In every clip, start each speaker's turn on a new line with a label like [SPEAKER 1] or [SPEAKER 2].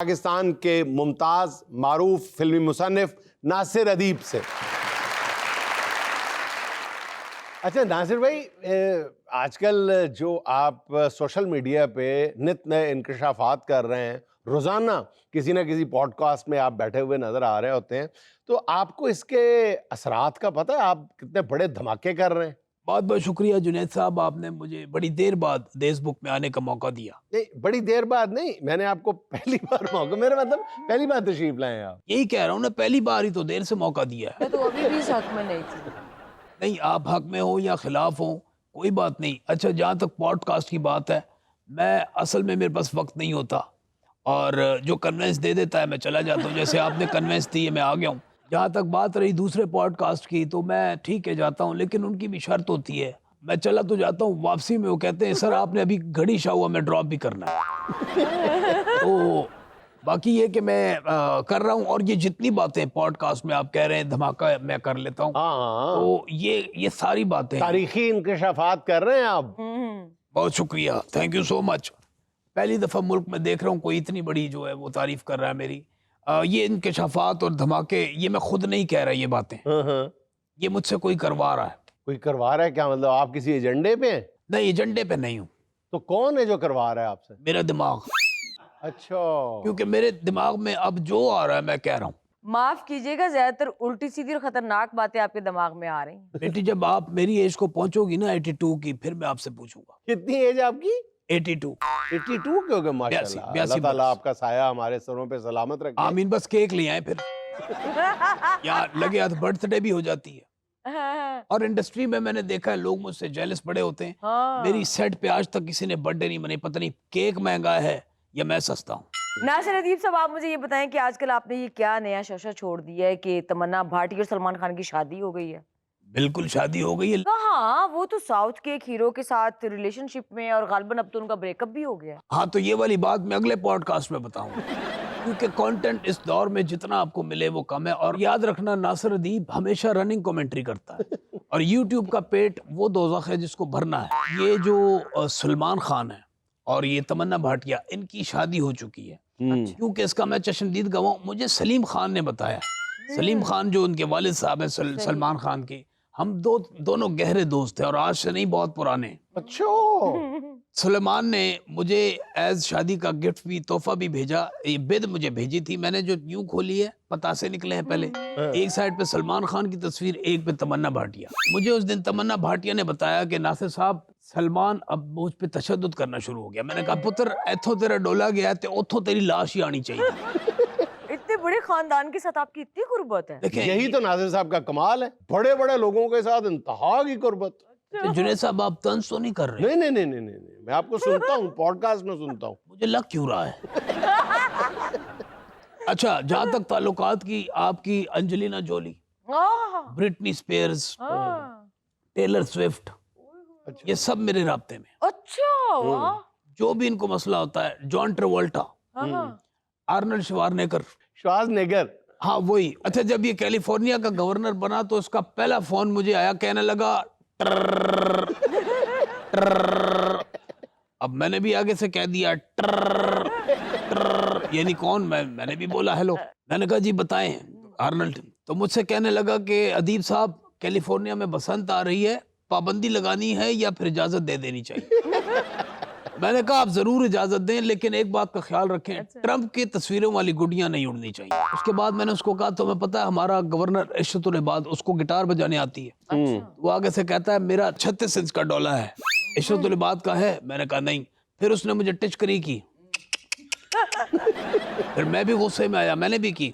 [SPEAKER 1] پاکستان کے ممتاز معروف فلمی مصنف ناصر ادیب سے۔ اچھا ناصر بھائی، آج کل جو آپ سوشل میڈیا پہ نت نئے انکشافات کر رہے ہیں، روزانہ کسی نہ کسی پوڈ کاسٹ میں آپ بیٹھے ہوئے نظر آ رہے ہوتے ہیں، تو آپ کو اس کے اثرات کا پتہ ہے؟ آپ کتنے بڑے دھماکے کر رہے ہیں۔
[SPEAKER 2] بہت بہت شکریہ جنید صاحب، آپ نے مجھے بڑی دیر بعد دیس بک میں آنے کا موقع دیا۔
[SPEAKER 1] نہیں، بڑی دیر بعد نہیں، میں نے آپ کو پہلی بار موقع، میرا مطلب پہلی بار تشریف لائے آپ۔
[SPEAKER 2] یہی کہہ رہا ہوں نا، پہلی بار ہی تو دیر سے موقع دیا ہے۔
[SPEAKER 3] میں تو ابھی بھی اس حق میں نہیں تھی۔
[SPEAKER 2] نہیں، آپ حق میں ہوں یا خلاف ہوں کوئی بات نہیں۔ اچھا، جہاں تک پوڈ کاسٹ کی بات ہے، میں اصل میں میرے پاس وقت نہیں ہوتا، اور جو کنوینس دے دیتا ہے میں چلا جاتا ہوں، جیسے آپ نے کنوینس دی ہے میں آ گیا ہوں۔ جہاں تک بات رہی دوسرے پوڈ کاسٹ کی، تو میں ٹھیک ہے جاتا ہوں، لیکن ان کی بھی شرط ہوتی ہے۔ میں چلا تو جاتا ہوں، واپسی میں وہ کہتے ہیں سر آپ نے ابھی گھڑی شاہ ہوا میں ڈراپ بھی کرنا ہے۔ تو باقی یہ کہ میں کر رہا ہوں، اور یہ جتنی باتیں پوڈ کاسٹ میں آپ کہہ رہے ہیں دھماکہ میں کر لیتا ہوں، تو یہ ساری باتیں
[SPEAKER 1] تاریخی انکشافات کر رہے ہیں آپ۔
[SPEAKER 2] بہت شکریہ، تھینک یو سو مچ۔ پہلی دفعہ ملک میں دیکھ رہا ہوں کوئی اتنی بڑی جو ہے وہ تعریف کر رہا ہے میری۔ یہ انکشافات اور دھماکے یہ میں خود نہیں کہہ رہا، یہ باتیں یہ مجھ سے کوئی کروا رہا ہے۔
[SPEAKER 1] کوئی کروا رہا ہے؟ کیا مطلب آپ کسی ایجنڈے پہ ہیں؟
[SPEAKER 2] نہیں، ایجنڈے پہ نہیں ہوں،
[SPEAKER 1] تو کون ہے جو کروا رہا ہے آپ سے؟
[SPEAKER 2] میرا دماغ،
[SPEAKER 1] اچھا،
[SPEAKER 2] کیونکہ میرے دماغ میں اب جو آ رہا ہے میں کہہ رہا ہوں۔
[SPEAKER 3] معاف کیجیے گا، زیادہ تر الٹی سیدھی اور خطرناک باتیں آپ کے دماغ میں آ رہی ہیں۔
[SPEAKER 2] بیٹی جب آپ میری ایج کو پہنچو گی نا 82 کی، پھر میں آپ سے پوچھوں گا۔
[SPEAKER 1] کتنی ایج آپ کی؟
[SPEAKER 2] 82
[SPEAKER 1] 82 کے ہو گئے؟ ماشاءاللہ،
[SPEAKER 2] 82
[SPEAKER 1] اللہ تعالیٰ آپ کا سایہ ہمارے سروں پہ سلامت رکھے۔
[SPEAKER 2] آمین۔ بس کیک لے آئے پھر، یا لگے ہاتھ برتھ ڈے بھی ہو جاتی ہے۔ اور انڈسٹری میں نے دیکھا ہے لوگ مجھ سے جیلس پڑے ہوتے ہیں۔ میری سیٹ پہ آج تک کسی نے برتھ ڈے نہیں منائی، پتہ نہیں کیک مہنگا ہے یا میں سستا ہوں۔
[SPEAKER 3] ناصر ادیب صاحب، آپ مجھے یہ بتائیں کہ آج کل آپ نے یہ کیا نیا شوشہ چھوڑ دیا ہے کہ تمنا بھاٹی اور سلمان خان کی شادی ہو گئی ہے؟
[SPEAKER 2] بالکل شادی ہو گئی ہے۔
[SPEAKER 3] ہاں، وہ تو ساؤتھ کے ایک ہیرو کے ساتھ ریلیشن شپ میں، اور غالباً اب تو ان کا بریک اپ بھی ہو گیا۔
[SPEAKER 2] ہاں، تو یہ والی بات میں اگلے پوڈ کاسٹ میں بتاؤں، کیونکہ کانٹینٹ اس دور میں جتنا آپ کو ملے وہ کم ہے۔ اور یاد رکھنا، ناصر ادیب ہمیشہ رننگ کومنٹری کرتا ہے، اور یوٹیوب کا پیٹ وہ دوزخ ہے جس کو بھرنا ہے۔ یہ جو سلمان خان ہے اور یہ تمنا بھاٹیہ، ان کی شادی ہو چکی ہے، کیونکہ اس کا میں چشمدید گواہ ہوں۔ مجھے سلیم خان نے بتایا، سلیم خان جو ان کے والد صاحب ہیں سلمان خان کے، ہم دونوں گہرے دوست تھے، اور آج سے نہیں بہت پرانے۔
[SPEAKER 1] اچھا،
[SPEAKER 2] سلیمان نے مجھے ایز شادی کا گفٹ بھی، تحفہ بھی بھیجا۔ یہ بید مجھے بھیجی تھی، میں نے جو یوں کھولی ہے، پتاسے نکلے ہیں پہلے، ایک سائڈ پہ سلمان خان کی تصویر، ایک پہ تمنا بھاٹیہ۔ مجھے اس دن تمنا بھاٹیہ نے بتایا کہ ناصر صاحب سلمان اب مجھ پہ تشدد کرنا شروع ہو گیا۔ میں نے کہا پتر ایتھوں تیرا ڈولا گیا ہے، اتھوں تیری لاش ہی آنی چاہیے۔
[SPEAKER 3] اتنے بڑے خاندان کے ساتھ آپ کی اتنی قربت ہے۔
[SPEAKER 2] دیکھیں،
[SPEAKER 1] یہی تو ناصر صاحب کا کمال ہے، بڑے بڑے لوگوں کے ساتھ انتہا کی قربت۔
[SPEAKER 2] جنید صاحب آپ طنز تو نہیں کر رہے؟
[SPEAKER 1] نہیں، میں آپ کو سنتا ہوں، پوڈ کاسٹ میں سنتا ہوں۔
[SPEAKER 2] مجھے لگ کیوں رہا ہے؟ اچھا، جہاں تک تعلقات کی، آپ کی Angelina Jolie, Britney Spears, Taylor Swift, یہ سب میرے رابطے میں۔
[SPEAKER 3] اچھا،
[SPEAKER 2] جو بھی ان کو مسئلہ ہوتا ہے، جان ٹریولٹا، آرنلڈ
[SPEAKER 1] شوازنیگر،
[SPEAKER 2] ہاں وہی۔ اچھا، جب یہ کیلیفورنیا کا گورنر بنا تو اس کا پہلا فون مجھے آیا، کہنے لگا ٹرر ٹرر۔ اب میں نے بھی آگے سے کہہ دیا ٹرر ٹرر، یعنی کون؟ میں نے بھی بولا ہیلو۔ میں نے کہا جی بتائیں آرنلڈ۔ تو مجھ سے کہنے لگا کہ ادیب صاحب، کیلیفورنیا میں بسنت آ رہی ہے، پابندی لگانی ہے یا پھر اجازت دے دینی چاہیے؟ میں نے کہا آپ ضرور اجازت دیں، لیکن ایک بات کا خیال رکھیں، ٹرمپ کی تصویروں والی گڈیاں نہیں اڑنی چاہیے۔ اس کے بعد میں نے اس کو کہا تمہیں پتا ہے ہمارا گورنر عشرت العباد، اس کو گٹار بجانے آتی ہے۔ وہ آگے سے کہتا ہے میرا 36 انچ کا ڈولا ہے، عشرت العباد کا ہے؟ میں نے کہا نہیں۔ پھر اس نے مجھے ٹچ کری کی، پھر میں بھی غصے میں آیا، میں نے بھی کی۔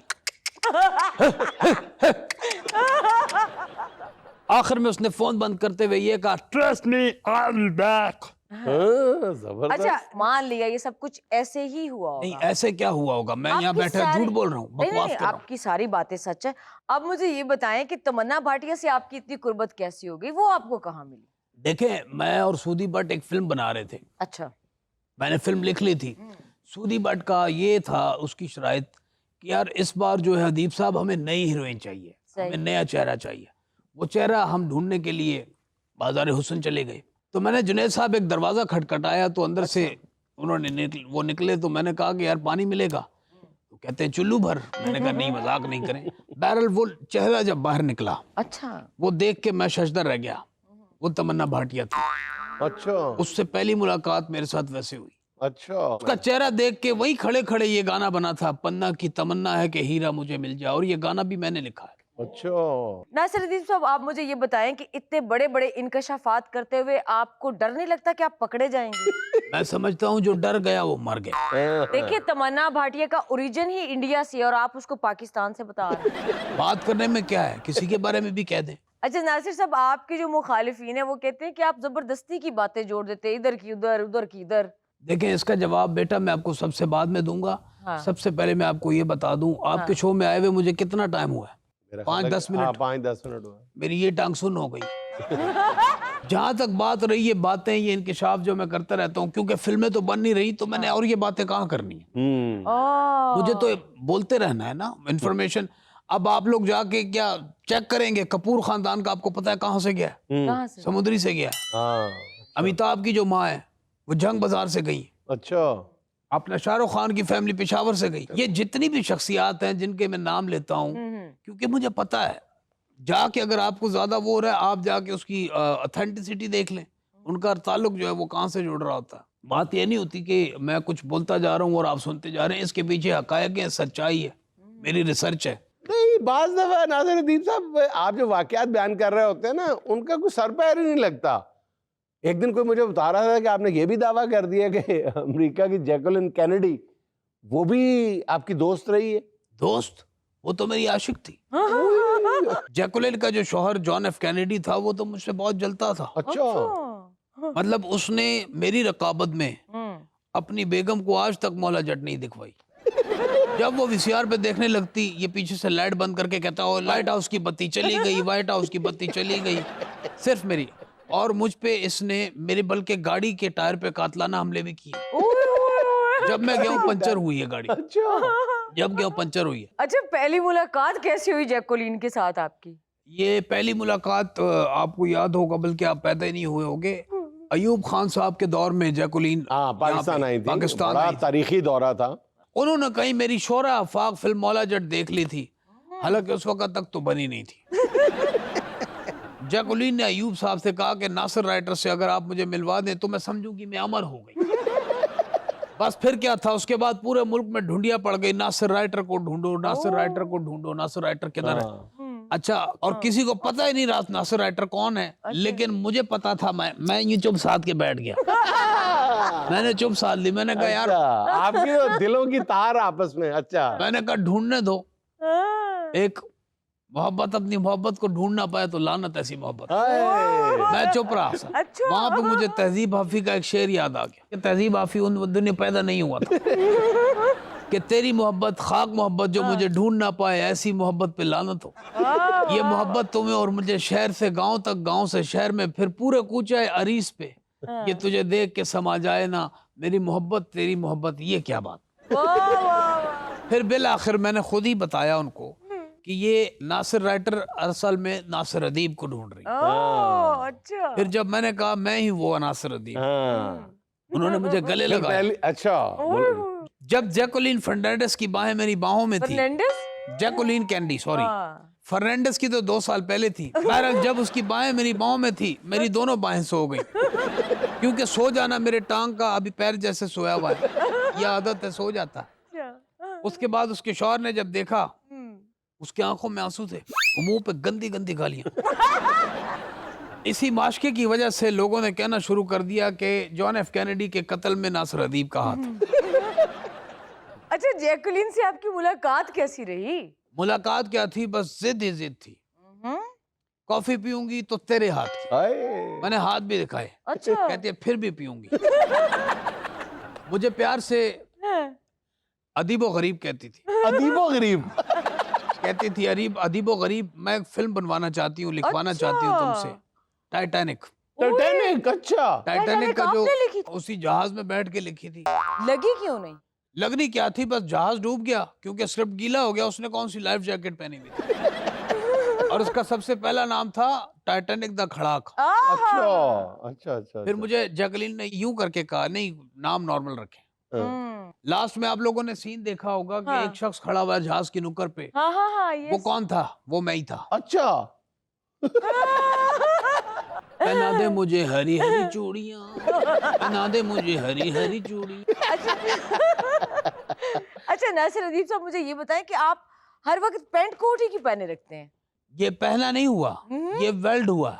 [SPEAKER 2] آخر میں اس نے فون بند کرتے ہوئے یہ کہا trust me I will back.
[SPEAKER 3] اچھا مان لیا یہ سب کچھ ایسے ہی ہوا ہوگا۔
[SPEAKER 2] نہیں، ایسے کیا ہوا ہوگا؟ میں یہاں بیٹھا جھوٹ بول رہا ہوں، بکواس کر رہا ہوں۔
[SPEAKER 3] آپ کی ساری باتیں سچ ہے۔ اب مجھے یہ بتائیں کہ تمنا بھاٹیہ سے آپ کی اتنی قربت کیسی ہو گئی؟ وہ آپ کو کہاں ملی؟
[SPEAKER 2] دیکھیں، میں اور سودی بٹ ایک فلم بنا رہے تھے،
[SPEAKER 3] اچھا،
[SPEAKER 2] میں نے فلم لکھ لی تھی۔ سودی بٹ کا یہ تھا اس کی شرائط کہ یار اس بار جو ہے ادیب صاحب ہمیں نئی ہیروئن چاہیے، ہمیں نیا چہرہ چاہیے۔ وہ چہرہ ہم ڈھونڈنے کے لیے بازار حسن چلے گئے۔ تو میں نے جنید صاحب ایک دروازہ کھٹکھٹایا تو اندر سے انہوں نے وہ نکلے، تو میں نے کہا کہ یار پانی ملے گا؟ कहते हैं चुल्लू भर। मैंने कहा नहीं, मजाक नहीं करें। बहरहाल वो चेहरा जब बाहर निकला,
[SPEAKER 3] अच्छा।
[SPEAKER 2] वो देख के मैं शशदर रह गया। वो तमन्ना भाटिया थी।
[SPEAKER 1] अच्छा
[SPEAKER 2] उससे पहली मुलाकात मेरे साथ वैसे हुई।
[SPEAKER 1] अच्छा
[SPEAKER 2] उसका चेहरा देख के वहीं खड़े खड़े ये गाना बना था, पन्ना की तमन्ना है कि हीरा मुझे मिल जाए, और ये गाना भी मैंने लिखा है।
[SPEAKER 1] अच्छा।
[SPEAKER 3] नासिरुद्दीन साहब, आप मुझे ये बताएं कि इतने बड़े बड़े इंकशाफात करते हुए आपको डर नहीं लगता कि आप पकड़े जाएंगे?
[SPEAKER 2] मैं समझता हूँ जो डर गया वो मर गया।
[SPEAKER 3] देखिए, तमन्ना भाटिया का ओरिजिन ही इंडिया से और आप उसको पाकिस्तान से बता रहे हैं।
[SPEAKER 2] बात करने में क्या है, किसी के बारे में भी कह दें।
[SPEAKER 3] अच्छा नासिर साहब, आपके जो मुखालिफिन है वो कहते हैं कि आप जबरदस्ती की बातें जोड़ देते हैं, इधर की उधर, उधर की इधर।
[SPEAKER 2] देखें, इसका जवाब बेटा मैं आपको सबसे बाद में दूंगा।
[SPEAKER 3] हाँ।
[SPEAKER 2] सबसे पहले मैं आपको ये बता दूं, आपके शो में आए हुए मुझे कितना टाइम हुआ है? 5-10 मिनट।
[SPEAKER 1] 5-10 मिनट हुआ।
[SPEAKER 2] मेरी ये टांग सुन हो गई। जहां तक बात रही ये बातें, ये इंकिशाफ जो मैं करता रहता हूँ, क्योंकि फिल्में तो बन नहीं रही, तो मैंने और ये बातें कहाँ करनी है? मुझे तो बोलते रहना है ना, इंफॉर्मेशन। अब आप लोग जाके क्या चेक करेंगे, कपूर खानदान का आपको पता है कहाँ से गया है?
[SPEAKER 3] कहाँ से?
[SPEAKER 2] समुद्री से गया है।
[SPEAKER 1] हाँ।
[SPEAKER 2] अमिताभ की जो माँ है वो जंग बाजार से गई।
[SPEAKER 1] अच्छा।
[SPEAKER 2] अपना शाहरुख खान की फैमिली पेशावर से गई। ये जितनी भी शख्सियात हैं जिनके मैं नाम लेता हूँ, क्योंकि मुझे पता है, जाके अगर आपको ज्यादा वो हो रहा है, आप जाके उसकी ऑथेंटिसिटी देख लें, उनका ताल्लुक जो है वो कहाँ से जुड़ रहा होता है। बात ये नहीं होती कि मैं कुछ बोलता जा रहा हूँ और आप सुनते जा रहे हैं। इसके पीछे हकायक है, सच्चाई है, मेरी रिसर्च है।
[SPEAKER 1] नहीं, बाज दफा नासिरुद्दीन साहब, आप जो वाकयात बयान कर रहे होते हैं ना, उनका कोई सर पैर ही नहीं लगता। एक दिन कोई मुझे बता रहा था कि आपने ये भी दावा कर दिया कि अमेरिका की जैकुलिन कैनेडी वो भी आपकी दोस्त रही है।
[SPEAKER 2] दोस्त? वो तो मेरी आशिक थी। जैकुलिन का जो शौहर जॉन एफ कैनेडी था, वो तो मुझसे बहुत जलता था।
[SPEAKER 1] अच्छा।
[SPEAKER 2] मतलब उसने मेरी रकाबत में अपनी बेगम को आज तक मौला जट नहीं दिखवाई। जब वो वीसीआर पे देखने लगती, ये पीछे से लाइट बंद करके कहता हो लाइट हाउस की बत्ती चली गई, व्हाइट हाउस की बत्ती चली गई, सिर्फ मेरी। और मुझ पे इसने मेरे बल्कि गाड़ी के टायर पे कातलाना हमले भी किए। जब मैं गया हूँ पंचर हुई है गाड़ी।
[SPEAKER 1] अच्छा।
[SPEAKER 2] जब गया हूँ पंचर हुई है।
[SPEAKER 3] अच्छा, पहली मुलाकात कैसी हुई जैकुलिन के साथ आपकी?
[SPEAKER 2] ये पहली मुलाकात आपको याद होगा, बल्कि आप पैदा ही नहीं हुए होगे, अयूब खान साहब के दौर में जैकुलिन
[SPEAKER 1] हाँ, पाकिस्तान आई थी।
[SPEAKER 2] पाकिस्तान
[SPEAKER 1] बड़ा
[SPEAKER 2] आई थी।
[SPEAKER 1] तारीखी दौरा था।
[SPEAKER 2] उन्होंने कहीं मेरी शोरा आफाक फिल्म मौला जट देख ली थी, हालांकि उस वक्त तक तो बनी नहीं थी। जैकुलिन ने अयूब साहब से कहा कि नासिर राइटर से अगर आप मुझे मिलवा दें तो मैं समझूंगी मैं अमर हो गई। बस फिर क्या था, उसके बाद पूरे मुल्क में ढूंढिया पड़ गई, नासिर राइटर को ढूंढो, नासिर राइटर को ढूंढो, नासिर राइटर किधर है? अच्छा, और किसी को पता ही नहीं रहा नासिर राइटर कौन है। लेकिन मुझे पता था। मैं यूं चुप साध के बैठ गया। मैंने चुप साध ली। मैंने कहा यार,
[SPEAKER 1] अच्छा, आपकी तो दिलों की तार आपस में। अच्छा।
[SPEAKER 2] मैंने कहा ढूंढने दो। एक मोहब्बत अपनी मोहब्बत को ढूंढ ना पाए तो लानत ऐसी मोहब्बत। मैं चुप रहा।
[SPEAKER 3] अच्छा।
[SPEAKER 2] वहां पे मुझे तहजीब हाफी का एक शेर याद आ गया कि तहजीब हाफी उन दिन में पैदा नहीं हुआ था कि तेरी मोहब्बत खाक मोहब्बत जो मुझे ढूंढ ना पाए, ऐसी मोहब्बत पे लानत हो। ये मोहब्बत तुम्हें और मुझे शहर से गांव तक, गांव से शहर में, फिर पूरे कूचे अरीस पे, ये तुझे देख के समा जाए ना मेरी मोहब्बत तेरी मोहब्बत। ये क्या बात। फिर बिल आखिर मैंने खुद ही बताया उनको कि ये नासिर राइटर असल में नासिर अदीब को ढूंढ रही।
[SPEAKER 3] अच्छा।
[SPEAKER 2] फिर जब मैंने कहा मैं ही वो नासिर अदीब, उन्होंने मुझे गले
[SPEAKER 1] फिर
[SPEAKER 2] लगाया।
[SPEAKER 1] अच्छा।
[SPEAKER 2] जब जैकुलिन फर्नांडिस की बाहें मेरी बाहों में थी,
[SPEAKER 3] फर्नांडिस?
[SPEAKER 2] जैकुलिन कैंडी, सॉरी, फर्नांडिस की तो 2 साल पहले थी। बहरहाल जब उसकी बाहें मेरी बाहों में थी, मेरी दोनों बाहें सो गई, क्योंकि सो जाना मेरे टांग का अभी पैर जैसे सोया हुआ है, यह आदत है, सो जाता। उसके बाद उसके शौहर ने जब देखा, उसकी आंखों में आंसू थे, मुंह पे गंदी गंदी गालियां। इसी माशके की वजह से लोगों ने कहना शुरू कर दिया कि जॉन एफ कैनेडी के कत्ल में नासिर अदीब का हाथ है।
[SPEAKER 3] अच्छा, जैकुलिन से आपकी मुलाकात कैसी रही?
[SPEAKER 2] मुलाकात क्या थी, बस जिद ही जिद थी। कॉफी पीऊंगी तो तेरे हाथ की। मैंने हाथ भी दिखाए।
[SPEAKER 3] अच्छा।
[SPEAKER 2] कहती है फिर भी पीऊंगी। मुझे प्यार से अदीबो गरीब कहती थी।
[SPEAKER 1] अदीबो गरीब
[SPEAKER 2] कहती थी अदीबो गरीब, मैं फिल्म बनवाना चाहती हूँ, लिखवाना चाहती हूँ तुमसे, टाइटैनिक।
[SPEAKER 1] टाइटैनिक? अच्छा।
[SPEAKER 2] टाइटैनिक का जो
[SPEAKER 3] आपने लिखी थी?
[SPEAKER 2] उसी जहाज में बैठ के लिखी थी।
[SPEAKER 3] लगी क्यों नहीं?
[SPEAKER 2] लगनी क्या थी, बस जहाज डूब गया क्योंकि स्क्रिप्ट गीला हो गया। उसने कौन सी लाइफ जैकेट पहनी हुई थी। और उसका सबसे पहला नाम था टाइटैनिक द खड़ाक।
[SPEAKER 1] अच्छा अच्छा अच्छा।
[SPEAKER 2] फिर मुझे जैकलीन ने यूं करके कहा नहीं, नाम नॉर्मल रखे। लास्ट में आप लोगों ने सीन देखा होगा कि
[SPEAKER 3] हाँ।
[SPEAKER 2] एक शख्स खड़ा हुआ है जहाज की नुक्कड़ पे,
[SPEAKER 3] हाँ हाँ हाँ
[SPEAKER 2] वो
[SPEAKER 3] yes.
[SPEAKER 2] कौन था? वो मैं ही था।
[SPEAKER 1] अच्छा,
[SPEAKER 2] पहना दे मुझे हरी हरी चूड़ियां, पहना दे मुझे हरी हरी चूड़ियां।
[SPEAKER 3] अच्छा नासिर अदीब साहब, मुझे ये बताएं कि आप हर वक्त पैंट कोट ही क्यों पहने रखते हैं?
[SPEAKER 2] ये पहना नहीं हुआ, ये वेल्ड हुआ।